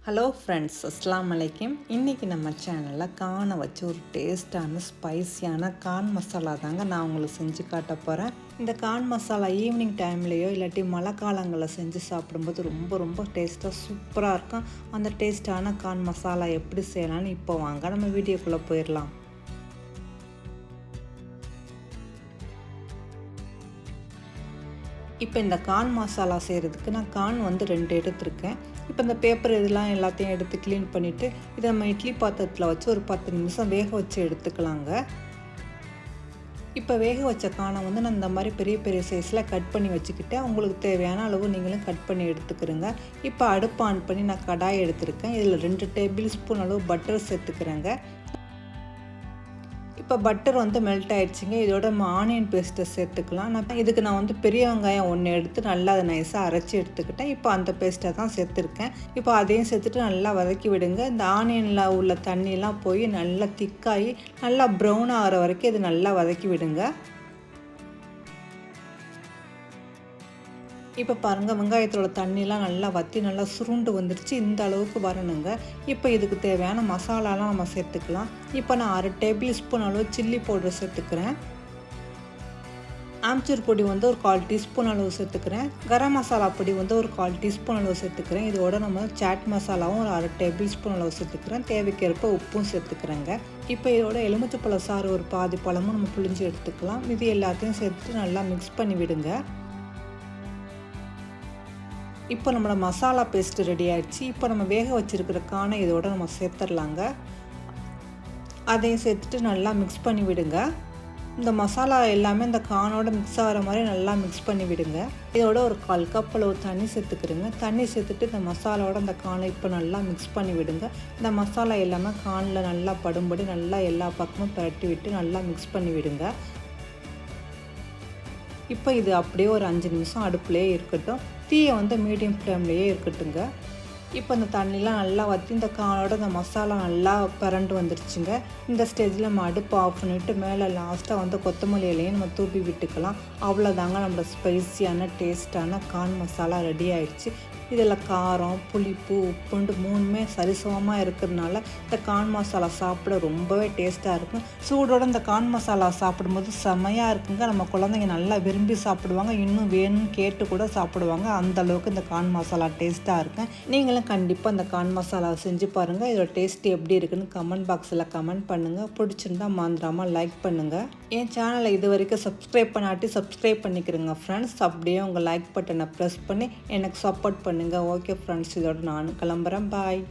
Hello friends, அஸ்ஸலாமு அலைக்கும். இன்றைக்கி நம்ம சேனலில் கானை வச்சு ஒரு டேஸ்டான ஸ்பைஸியான கான் மசாலா தாங்க நான் உங்களுக்கு செஞ்சு காட்ட போகிறேன். இந்த கான் மசாலா ஈவினிங் டைம்லேயோ இல்லாட்டி மழை காலங்களில் செஞ்சு சாப்பிடும்போது ரொம்ப ரொம்ப டேஸ்ட்டாக சூப்பராக இருக்கும். அந்த டேஸ்டான கான் மசாலா எப்படி செய்யலான்னு இப்போ வாங்க நம்ம வீடியோக்குள்ளே போயிடலாம். இப்போ இந்த கான் மசாலா செய்கிறதுக்கு நான் கான் 2 எடுத்துருக்கேன். இப்போ இந்த பேப்பர் இதெல்லாம் எல்லாத்தையும் எடுத்து க்ளீன் பண்ணிவிட்டு இதை நம்ம இட்லி பாத்திரத்தில் வச்சு ஒரு 10 நிமிஷம் வேக வச்சு எடுத்துக்கலாங்க. இப்போ வேக வச்ச கானை நான் இந்த மாதிரி பெரிய பெரிய சைஸில் கட் பண்ணி வச்சுக்கிட்டேன். உங்களுக்கு தேவையான அளவு நீங்களும் கட் பண்ணி எடுத்துக்கிறேங்க. இப்போ அடுப்பு ஆன் பண்ணி நான் கடாய் எடுத்துருக்கேன். இதில் 2 டேபிள் ஸ்பூன் அளவு பட்டர் சேர்த்துக்கிறேங்க. இப்போ பட்டர் மெல்ட் ஆகிடுச்சிங்க. இதோட நம்ம ஆனியன் பேஸ்ட்டை சேர்த்துக்கலாம். இதுக்கு நான் பெரிய வெங்காயம் 1 எடுத்து நல்லா அதை நைஸாக அரைச்சி எடுத்துக்கிட்டேன். இப்போ அந்த பேஸ்ட்டை தான் சேர்த்துருக்கேன். இப்போ அதையும் சேர்த்துட்டு நல்லா வதக்கி விடுங்க. இந்த ஆனியனில் உள்ள தண்ணியெலாம் போய் நல்லா திக்காகி நல்லா ப்ரௌன் ஆகிற வரைக்கும் இது நல்லா வதக்கி விடுங்க. இப்போ பாருங்கள், வெங்காயத்தோட தண்ணியெலாம் நல்லா வற்றி நல்லா சுருண்டு வந்துடுச்சு. இந்த அளவுக்கு வரணுங்க. இப்போ இதுக்கு தேவையான மசாலாலாம் நம்ம சேர்த்துக்கலாம். இப்போ நான் 1/2 டேபிள் ஸ்பூன் அளவு சில்லி பவுடர் சேர்த்துக்கிறேன். ஆம்ச்சூர் பொடி ஒரு 1/4 டீஸ்பூன் அளவு சேர்த்துக்கிறேன். கரம் மசாலா பொடி ஒரு 1/4 டீஸ்பூன் அளவு சேர்த்துக்கிறேன். இதோட நம்ம சாட் மசாலாவும் ஒரு 1/2 டேபிள் ஸ்பூன் அளவு சேர்த்துக்கிறேன். தேவைக்கேற்ப உப்பும் சேர்த்துக்கிறேங்க. இப்போ இதோட எலுமிச்சைப்பழ சாறு ஒரு பாதி பழமும் நம்ம புழிஞ்சு எடுத்துக்கலாம். இது எல்லாத்தையும் சேர்த்து நல்லா மிக்ஸ் பண்ணி விடுங்க. இப்போ நம்மளோட மசாலா பேஸ்ட்டு ரெடி ஆகிடுச்சு. இப்போ நம்ம வேக வச்சுருக்கிற கானை இதோட நம்ம சேர்த்துடலாங்க. அதையும் சேர்த்துட்டு நல்லா மிக்ஸ் பண்ணி விடுங்க. இந்த மசாலா எல்லாமே இந்த கானோட மிக்ஸ் ஆகிற மாதிரி நல்லா மிக்ஸ் பண்ணி விடுங்க. இதோட ஒரு 1/4 கப் அளவு தண்ணி சேர்த்துக்கிறேங்க. தண்ணி சேர்த்துட்டு இந்த மசாலாவோட இந்த கானை இப்போ நல்லா மிக்ஸ் பண்ணி விடுங்க. இந்த மசாலா எல்லாமே கானில் நல்லா படும்படி நல்லா எல்லா பக்கமும் பரட்டி விட்டு நல்லா மிக்ஸ் பண்ணி விடுங்க. இப்போ இது அப்படியே ஒரு 5 நிமிஷம் அடுப்புலேயே இருக்கட்டும். தீயை மீடியம் ஃப்ளேம்லேயே இருக்கட்டுங்க. இப்போ இந்த தண்ணிலாம் நல்லா வற்றி இந்த கானோட இந்த மசாலா நல்லா பரண்டு வந்துடுச்சுங்க. இந்த ஸ்டேஜில் நம்ம அடுப்பு ஆஃப் பண்ணிவிட்டு மேலே லாஸ்ட்டாக கொத்தமல்லி இலையும் நம்ம தூவி விட்டுக்கலாம். அவ்வளோதாங்க நம்மளோட ஸ்பைஸியான டேஸ்டான கான் மசாலா ரெடி ஆகிடுச்சு. இதில் காரம், புளிப்பு, உப்புண்டு 3மே சரிசமமாக இருக்கிறதுனால இந்த கான் மசாலா சாப்பிட ரொம்பவே டேஸ்ட்டாக இருக்கும். சூடோட இந்த கான் மசாலா சாப்பிடும்போது செமையாக இருக்குங்க. நம்ம குழந்தைங்க நல்லா விரும்பி சாப்பிடுவாங்க. இன்னும் வேணும்னு கேட்டு கூட சாப்பிடுவாங்க. அந்தளவுக்கு இந்த கான் மசாலா டேஸ்ட்டாக இருக்கும். நீங்களும் கண்டிப்பாக இந்த கான் மசாலா செஞ்சு பாருங்கள். இதோட டேஸ்ட்டு எப்படி இருக்குன்னு கமெண்ட் பாக்ஸில் கமெண்ட் பண்ணுங்கள். பிடிச்சிருந்தா மறந்துடாமல் லைக் பண்ணுங்கள். என் சேனலை இது வரைக்கும் சப்ஸ்கிரைப் பண்ணாட்டி சப்ஸ்கிரைப் பண்ணிக்கிறேங்க ஃப்ரெண்ட்ஸ். அப்படியே உங்கள் லைக் பட்டனை ப்ரெஸ் பண்ணி எனக்கு சப்போர்ட் பண்ணுங்கள். ஓகே ஃப்ரெண்ட்ஸ், இதோட நான் கிளம்புறேன். பாய்.